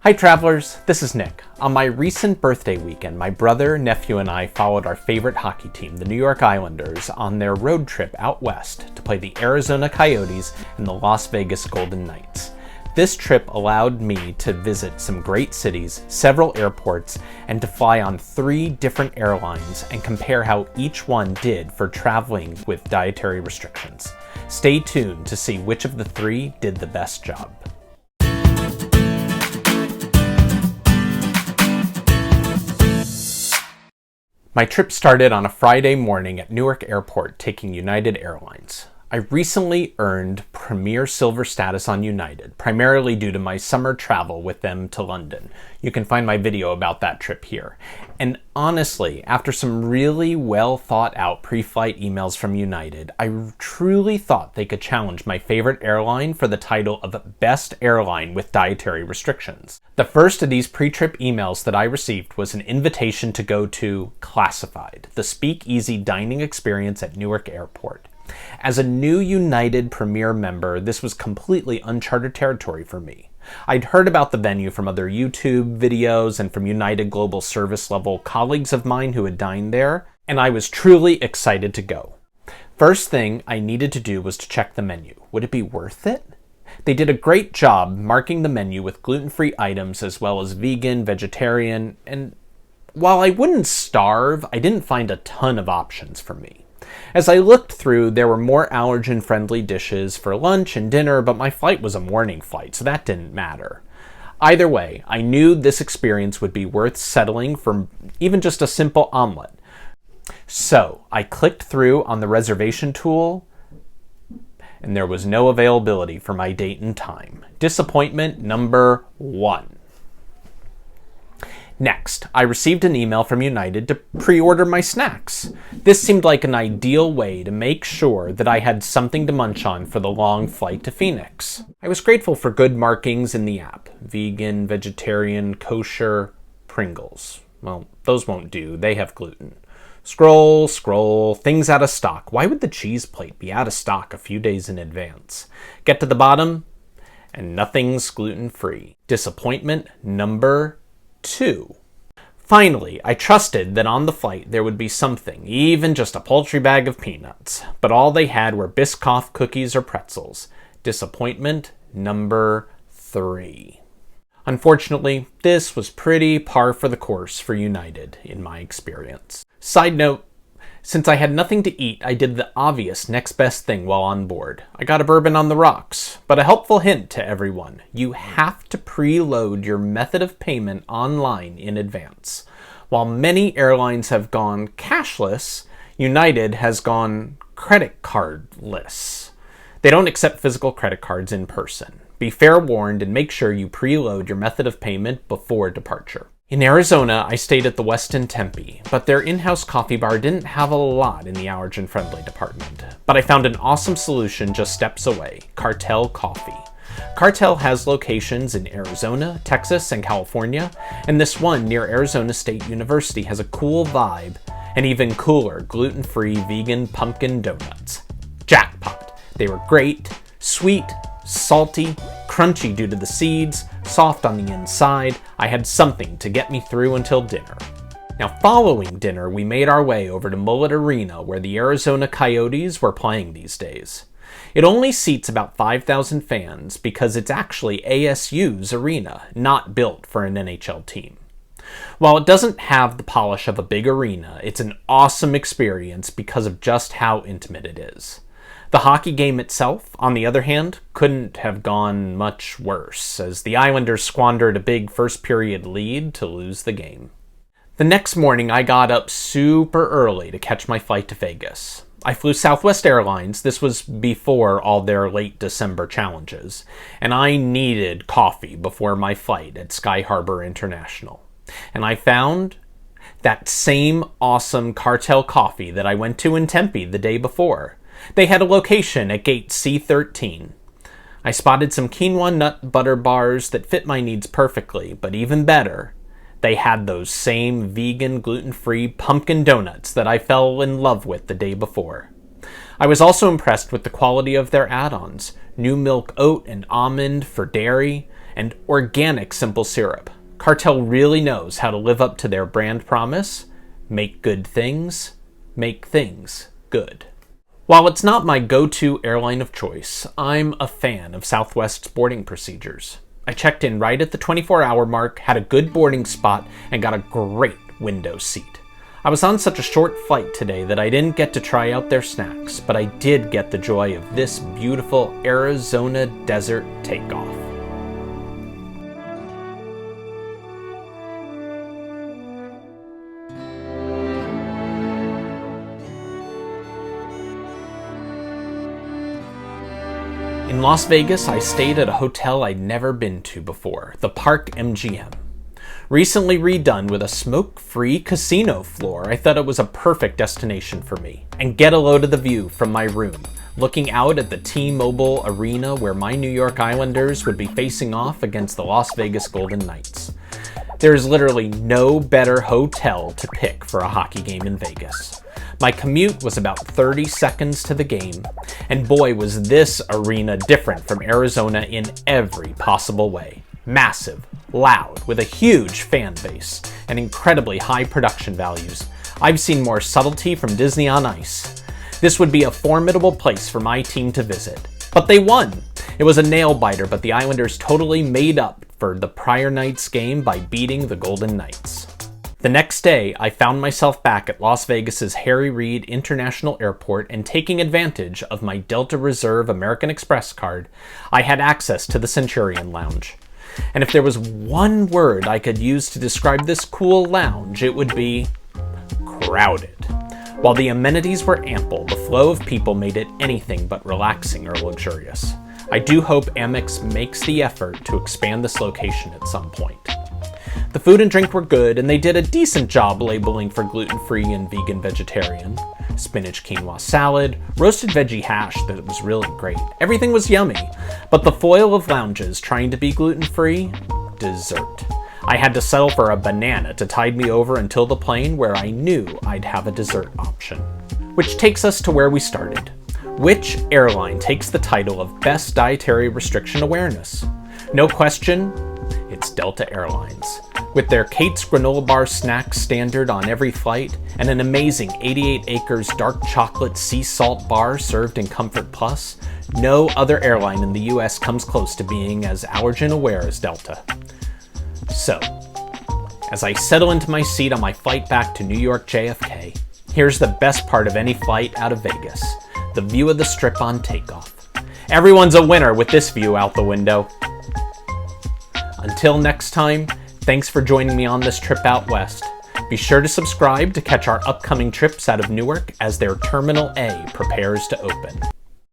Hi travelers, this is Nick. On my recent birthday weekend, my brother, nephew, and I followed our favorite hockey team, the New York Islanders, on their road trip out west to play the Arizona Coyotes and the Las Vegas Golden Knights. This trip allowed me to visit some great cities, several airports, and to fly on 3 different airlines and compare how each one did for traveling with dietary restrictions. Stay tuned to see which of the 3 did the best job. My trip started on a Friday morning at Newark Airport taking United Airlines. I recently earned Premier Silver status on United, primarily due to my summer travel with them to London. You can find my video about that trip here. And honestly, after some really well thought out pre-flight emails from United, I truly thought they could challenge my favorite airline for the title of Best Airline with Dietary Restrictions. The first of these pre-trip emails that I received was an invitation to go to Classified, the speakeasy dining experience at Newark Airport. As a new United Premier member, this was completely uncharted territory for me. I'd heard about the venue from other YouTube videos and from United Global Service level colleagues of mine who had dined there, and I was truly excited to go. First thing I needed to do was to check the menu. Would it be worth it? They did a great job marking the menu with gluten-free items as well as vegan, vegetarian, and while I wouldn't starve, I didn't find a ton of options for me. As I looked through, there were more allergen-friendly dishes for lunch and dinner, but my flight was a morning flight, so that didn't matter. Either way, I knew this experience would be worth settling for even just a simple omelet. So I clicked through on the reservation tool, and there was no availability for my date and time. Disappointment number 1. Next, I received an email from United to pre-order my snacks. This seemed like an ideal way to make sure that I had something to munch on for the long flight to Phoenix. I was grateful for good markings in the app. Vegan, vegetarian, kosher, Pringles. Well, those won't do. They have gluten. Scroll, things out of stock. Why would the cheese plate be out of stock a few days in advance? Get to the bottom, and nothing's gluten-free. Disappointment number 2. Finally, I trusted that on the flight there would be something, even just a paltry bag of peanuts, but all they had were Biscoff cookies or pretzels. Disappointment number 3. Unfortunately, this was pretty par for the course for United, in my experience. Side note, since I had nothing to eat, I did the obvious next best thing while on board. I got a bourbon on the rocks. But a helpful hint to everyone, you have to preload your method of payment online in advance. While many airlines have gone cashless, United has gone credit cardless. They don't accept physical credit cards in person. Be fair warned and make sure you preload your method of payment before departure. In Arizona, I stayed at the Westin Tempe, but their in-house coffee bar didn't have a lot in the allergen-friendly department. But I found an awesome solution just steps away, Cartel Coffee. Cartel has locations in Arizona, Texas, and California, and this one near Arizona State University has a cool vibe and even cooler gluten-free vegan pumpkin donuts. Jackpot! They were great, sweet, salty, crunchy due to the seeds, soft on the inside. I had something to get me through until dinner. Now, following dinner, we made our way over to Mullett Arena, where the Arizona Coyotes were playing these days. It only seats about 5,000 fans because it's actually ASU's arena, not built for an NHL team. While it doesn't have the polish of a big arena, it's an awesome experience because of just how intimate it is. The hockey game itself, on the other hand, couldn't have gone much worse, as the Islanders squandered a big first-period lead to lose the game. The next morning, I got up super early to catch my flight to Vegas. I flew Southwest Airlines. This was before all their late December challenges, and I needed coffee before my flight at Sky Harbor International. And I found that same awesome Cartel Coffee that I went to in Tempe the day before. They had a location at gate C13. I spotted some quinoa nut butter bars that fit my needs perfectly, but even better, they had those same vegan, gluten-free pumpkin donuts that I fell in love with the day before. I was also impressed with the quality of their add-ons, new milk oat and almond for dairy, and organic simple syrup. Cartel really knows how to live up to their brand promise: make good things, make things good. While it's not my go-to airline of choice, I'm a fan of Southwest's boarding procedures. I checked in right at the 24-hour mark, had a good boarding spot, and got a great window seat. I was on such a short flight today that I didn't get to try out their snacks, but I did get the joy of this beautiful Arizona desert takeoff. In Las Vegas, I stayed at a hotel I'd never been to before, the Park MGM. Recently redone with a smoke-free casino floor, I thought it was a perfect destination for me. And get a load of the view from my room, looking out at the T-Mobile Arena where my New York Islanders would be facing off against the Las Vegas Golden Knights. There's literally no better hotel to pick for a hockey game in Vegas. My commute was about 30 seconds to the game, and boy was this arena different from Arizona in every possible way. Massive, loud, with a huge fan base, and incredibly high production values. I've seen more subtlety from Disney on Ice. This would be a formidable place for my team to visit. But they won! It was a nail-biter, but the Islanders totally made up for the prior night's game by beating the Golden Knights. The next day, I found myself back at Las Vegas's Harry Reid International Airport, and taking advantage of my Delta Reserve American Express card, I had access to the Centurion Lounge. And if there was one word I could use to describe this cool lounge, it would be crowded. While the amenities were ample, the flow of people made it anything but relaxing or luxurious. I do hope AmEx makes the effort to expand this location at some point. The food and drink were good, and they did a decent job labeling for gluten-free and vegan-vegetarian. Spinach quinoa salad, roasted veggie hash that was really great. Everything was yummy, but the foil of lounges trying to be gluten-free? Dessert. I had to settle for a banana to tide me over until the plane, where I knew I'd have a dessert option. Which takes us to where we started. Which airline takes the title of Best Dietary Restriction Awareness? No question, it's Delta Airlines. With their Kate's granola bar snack standard on every flight, and an amazing 88 acres dark chocolate sea salt bar served in Comfort Plus, no other airline in the US comes close to being as allergen aware as Delta. So, as I settle into my seat on my flight back to New York JFK, here's the best part of any flight out of Vegas: the view of the Strip on takeoff. Everyone's a winner with this view out the window. Until next time, thanks for joining me on this trip out west. Be sure to subscribe to catch our upcoming trips out of Newark as their Terminal A prepares to open.